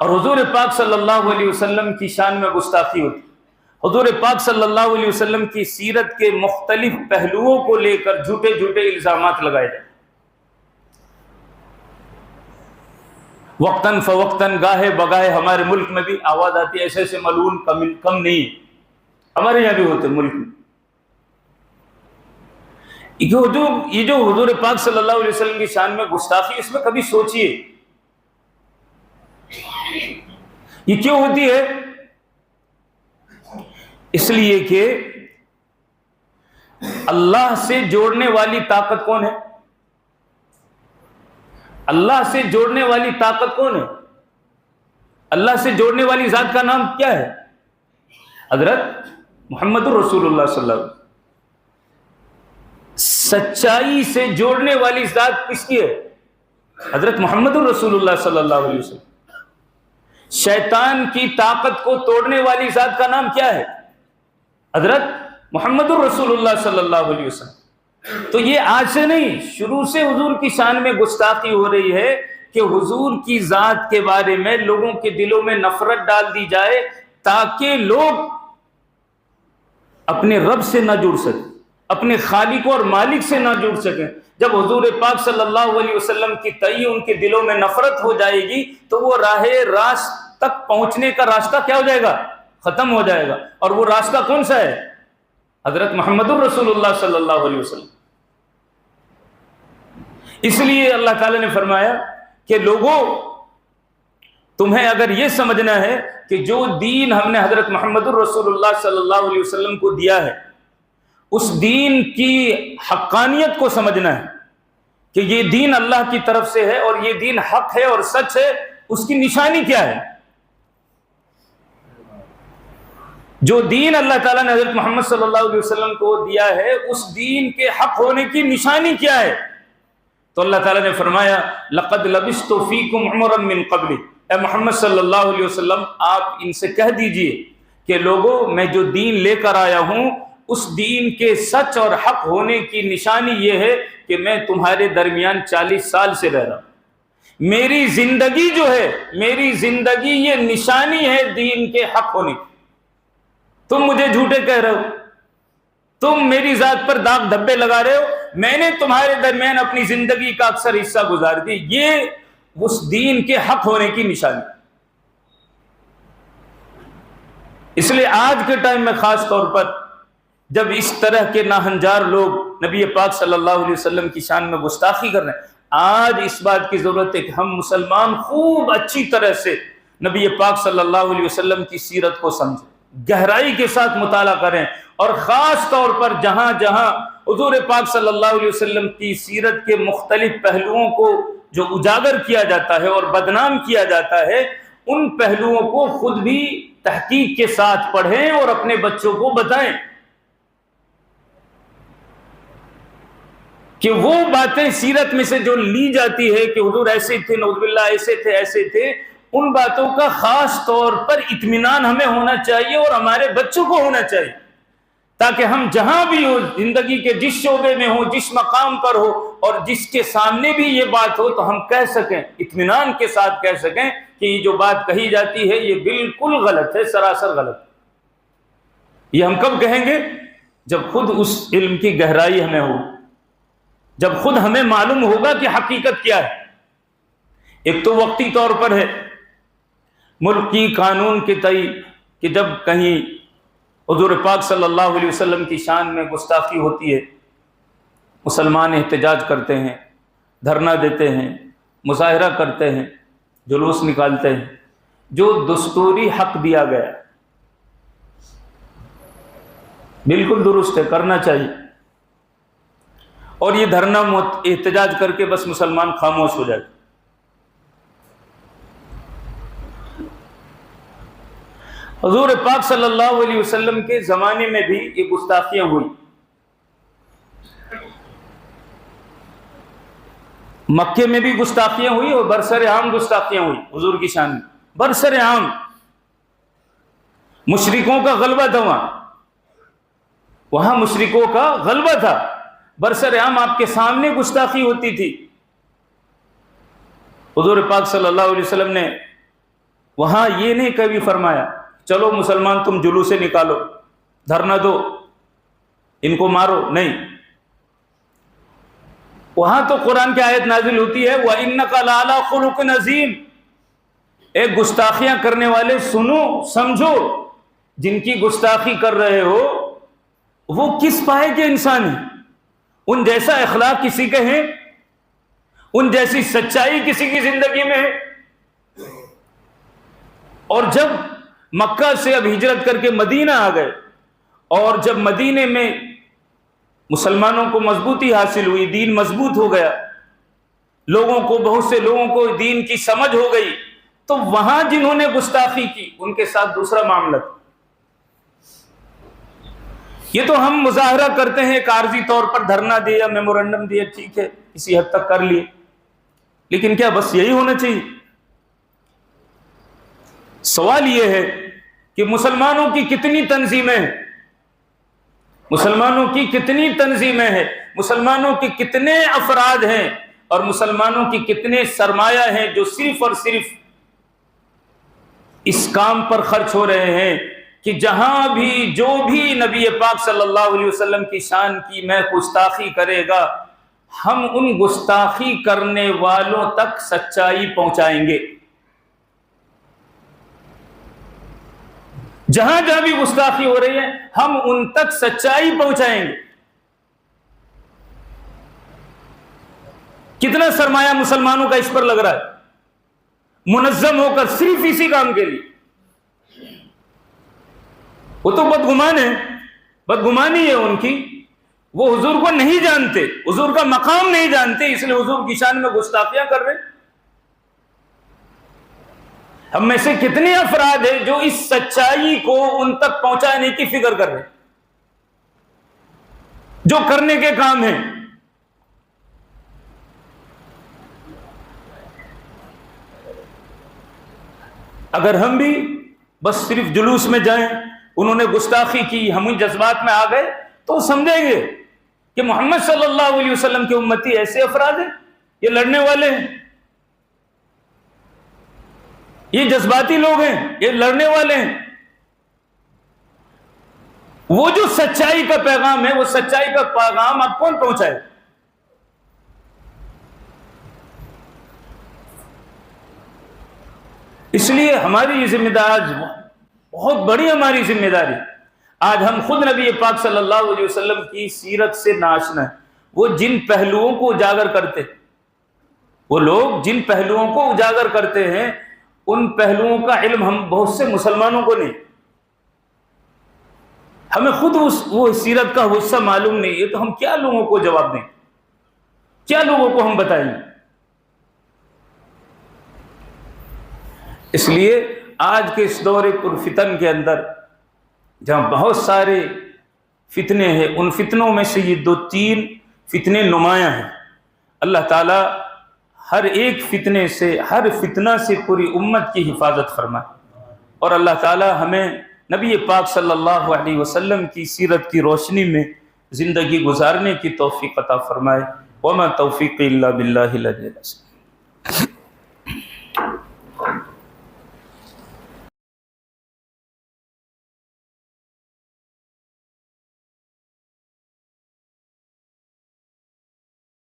اور حضور پاک صلی اللہ علیہ وسلم کی شان میں گستاخی ہوتی، حضور پاک صلی اللہ علیہ وسلم کی سیرت کے مختلف پہلوؤں کو لے کر جھوٹے جھوٹے الزامات لگائے جائیں، وقتاً فوقتاً گاہے بگاہے ہمارے ملک میں بھی آواز آتی ہے ایسے ایسے ملعون کم نہیں، ہمارے یہاں بھی ہوتے ملک میں۔ یہ جو حضور پاک صلی اللہ علیہ وسلم کی شان میں گستاخی، اس میں کبھی سوچئے یہ کیوں ہوتی ہے؟ اس لیے کہ اللہ سے جوڑنے والی طاقت کون ہے؟ اللہ سے جوڑنے والی طاقت کون ہے؟ اللہ سے جوڑنے والی ذات کا نام کیا ہے؟ حضرت محمد رسول اللہ صلی اللہ علیہ وسلم۔ سچائی سے جوڑنے والی ذات کس کی ہے؟ حضرت محمد رسول اللہ صلی اللہ علیہ وسلم۔ شیطان کی طاقت کو توڑنے والی ذات کا نام کیا ہے؟ حضرت محمد رسول اللہ صلی اللہ علیہ وسلم۔ تو یہ آج سے نہیں، شروع سے حضور کی شان میں گستاخی ہو رہی ہے کہ حضور کی ذات کے بارے میں لوگوں کے دلوں میں نفرت ڈال دی جائے تاکہ لوگ اپنے رب سے نہ جڑ سکیں، اپنے خالق اور مالک سے نہ جڑ سکیں۔ جب حضور پاک صلی اللہ علیہ وسلم کی تئیں ان کے دلوں میں نفرت ہو جائے گی تو وہ راہ راست تک پہنچنے کا راستہ کیا ہو جائے گا؟ ختم ہو جائے گا۔ اور وہ راستہ کون سا ہے؟ حضرت محمد رسول اللہ صلی اللہ علیہ وسلم۔ اس لیے اللہ تعالیٰ نے فرمایا کہ لوگوں، تمہیں اگر یہ سمجھنا ہے کہ جو دین ہم نے حضرت محمد رسول اللہ صلی اللہ علیہ وسلم کو دیا ہے، اس دین کی حقانیت کو سمجھنا ہے کہ یہ دین اللہ کی طرف سے ہے اور یہ دین حق ہے اور سچ ہے، اس کی نشانی کیا ہے؟ جو دین اللہ تعالیٰ نے حضرت محمد صلی اللہ علیہ وسلم کو دیا ہے، اس دین کے حق ہونے کی نشانی کیا ہے؟ تو اللہ تعالیٰ نے فرمایا لَقَدْ لَبِثْتُ فِيكُمْ عُمُرًا مِّن قَبْلِ، اے محمد صلی اللہ علیہ وسلم آپ ان سے کہہ دیجئے کہ لوگوں، میں جو دین لے کر آیا ہوں اس دین کے سچ اور حق ہونے کی نشانی یہ ہے کہ میں تمہارے درمیان 40 سال سے رہ رہا ہوں۔ میری زندگی جو ہے، میری زندگی یہ نشانی ہے دین کے حق ہونے کی۔ تم مجھے جھوٹے کہہ رہے ہو، تم میری ذات پر داغ دھبے لگا رہے ہو، میں نے تمہارے درمیان اپنی زندگی کا اکثر حصہ گزار دی، یہ اس دین کے حق ہونے کی نشانی۔ اس لیے آج کے ٹائم میں خاص طور پر جب اس طرح کے ناہنجار لوگ نبی پاک صلی اللہ علیہ وسلم کی شان میں گستاخی کر رہے ہیں، آج اس بات کی ضرورت ہے کہ ہم مسلمان خوب اچھی طرح سے نبی پاک صلی اللہ علیہ وسلم کی سیرت کو سمجھیں، گہرائی کے ساتھ مطالعہ کریں، اور خاص طور پر جہاں جہاں حضور پاک صلی اللہ علیہ وسلم کی سیرت کے مختلف پہلوؤں کو جو اجاگر کیا جاتا ہے اور بدنام کیا جاتا ہے، ان پہلوؤں کو خود بھی تحقیق کے ساتھ پڑھیں اور اپنے بچوں کو بتائیں کہ وہ باتیں سیرت میں سے جو لی جاتی ہے کہ حضور ایسے تھے، نعوذ باللہ ایسے تھے ایسے تھے، ان باتوں کا خاص طور پر اطمینان ہمیں ہونا چاہیے اور ہمارے بچوں کو ہونا چاہیے، تاکہ ہم جہاں بھی ہو، زندگی کے جس شعبے میں ہو، جس مقام پر ہو، اور جس کے سامنے بھی یہ بات ہو تو ہم کہہ سکیں، اطمینان کے ساتھ کہہ سکیں کہ یہ جو بات کہی جاتی ہے یہ بالکل غلط ہے، سراسر غلط ہے۔ یہ ہم کب کہیں گے؟ جب خود اس علم کی گہرائی ہمیں ہو، جب خود ہمیں معلوم ہوگا کہ حقیقت کیا ہے۔ ایک تو وقتی طور پر ہے ملک کی قانون کے تئیں کہ جب کہیں حضور پاک صلی اللہ علیہ وسلم کی شان میں گستاخی ہوتی ہے، مسلمان احتجاج کرتے ہیں، دھرنا دیتے ہیں، مظاہرہ کرتے ہیں، جلوس نکالتے ہیں، جو دستوری حق دیا گیا بالکل درست ہے، کرنا چاہیے، اور یہ دھرنا احتجاج کر کے بس مسلمان خاموش ہو جائے۔ حضور پاک صلی اللہ علیہ وسلم کے زمانے میں بھی یہ گستاخیاں ہوئی، مکے میں بھی گستاخیاں ہوئی اور برسر عام گستاخیاں ہوئی حضور کی شان میں، برسر عام مشرکوں کا غلبہ تھا، وہاں مشرکوں کا غلبہ تھا، برسر عام آپ کے سامنے گستاخی ہوتی تھی۔ حضور پاک صلی اللہ علیہ وسلم نے وہاں یہ نہیں کبھی فرمایا چلو مسلمان تم جلوس سے نکالو، دھرنا دو، ان کو مارو، نہیں۔ وہاں تو قرآن کی آیت نازل ہوتی ہے وَإِنَّكَ لَعَلَىٰ خُلُقٍ عَظِيمٍ، اے گستاخیاں کرنے والے سنو سمجھو، جن کی گستاخی کر رہے ہو وہ کس پائے کے انسان ہیں، ان جیسا اخلاق کسی کے ہیں، ان جیسی سچائی کسی کی زندگی میں ہے؟ اور جب مکہ سے اب ہجرت کر کے مدینہ آ گئے، اور جب مدینے میں مسلمانوں کو مضبوطی حاصل ہوئی، دین مضبوط ہو گیا، لوگوں کو، بہت سے لوگوں کو دین کی سمجھ ہو گئی، تو وہاں جنہوں نے گستاخی کی ان کے ساتھ دوسرا معاملہ تھا۔ یہ تو ہم مظاہرہ کرتے ہیں، ایک عارضی طور پر دھرنا دیا، میمورنڈم دیا، ٹھیک ہے، کسی حد تک کر لیے، لیکن کیا بس یہی ہونا چاہیے؟ سوال یہ ہے کہ مسلمانوں کی کتنی تنظیمیں ہیں، مسلمانوں کی کتنی تنظیمیں ہیں، مسلمانوں کے کتنے افراد ہیں، اور مسلمانوں کی کتنے سرمایہ ہیں جو صرف اور صرف اس کام پر خرچ ہو رہے ہیں کہ جہاں بھی جو بھی نبی پاک صلی اللہ علیہ وسلم کی شان کی میں گستاخی کرے گا، ہم ان گستاخی کرنے والوں تک سچائی پہنچائیں گے۔ جہاں جہاں بھی گستاخی ہو رہی ہے ہم ان تک سچائی پہنچائیں گے۔ کتنا سرمایہ مسلمانوں کا اس پر لگ رہا ہے، منظم ہو کر صرف اسی کام کے لیے۔ وہ تو بدگمان ہے، بدگمانی ہے ان کی، وہ حضور کو نہیں جانتے، حضور کا مقام نہیں جانتے، اس لیے حضور کی شان میں گستاخیاں کر رہے۔ ہم میں سے کتنے افراد ہیں جو اس سچائی کو ان تک پہنچانے کی فکر کر رہے ہیں، جو کرنے کے کام ہیں۔ اگر ہم بھی بس صرف جلوس میں جائیں، انہوں نے گستاخی کی، ہم ان جذبات میں آ گئے، تو سمجھیں گے کہ محمد صلی اللہ علیہ وسلم کے امتی ایسے افراد ہیں، یہ لڑنے والے ہیں، یہ جذباتی لوگ ہیں، یہ لڑنے والے ہیں۔ وہ جو سچائی کا پیغام ہے، وہ سچائی کا پیغام اب کون پہنچائے؟ اس لیے ہماری یہ ذمہ داری بہت بڑی، ہماری ذمہ داری۔ آج ہم خود نبی پاک صلی اللہ علیہ وسلم کی سیرت سے ناشنا ہیں۔ وہ جن پہلوؤں کو اجاگر کرتے، وہ لوگ جن پہلوؤں کو اجاگر کرتے ہیں، ان پہلوؤں کا علم ہم بہت سے مسلمانوں کو نہیں، ہمیں خود وہ سیرت کا حصہ معلوم نہیں ہے، تو ہم کیا لوگوں کو جواب دیں، کیا لوگوں کو ہم بتائیں؟ اس لیے آج کے اس دور پرفتن کے اندر جہاں بہت سارے فتنے ہیں، ان فتنوں میں سے یہ 2-3 فتنے نمایاں ہیں۔ اللہ تعالی ہر ایک فتنے سے، ہر فتنہ سے پوری امت کی حفاظت فرمائے، اور اللہ تعالی ہمیں نبی پاک صلی اللہ علیہ وسلم کی سیرت کی روشنی میں زندگی گزارنے کی توفیق عطا فرمائے۔ وما توفیق الا باللہ العلی العظیم۔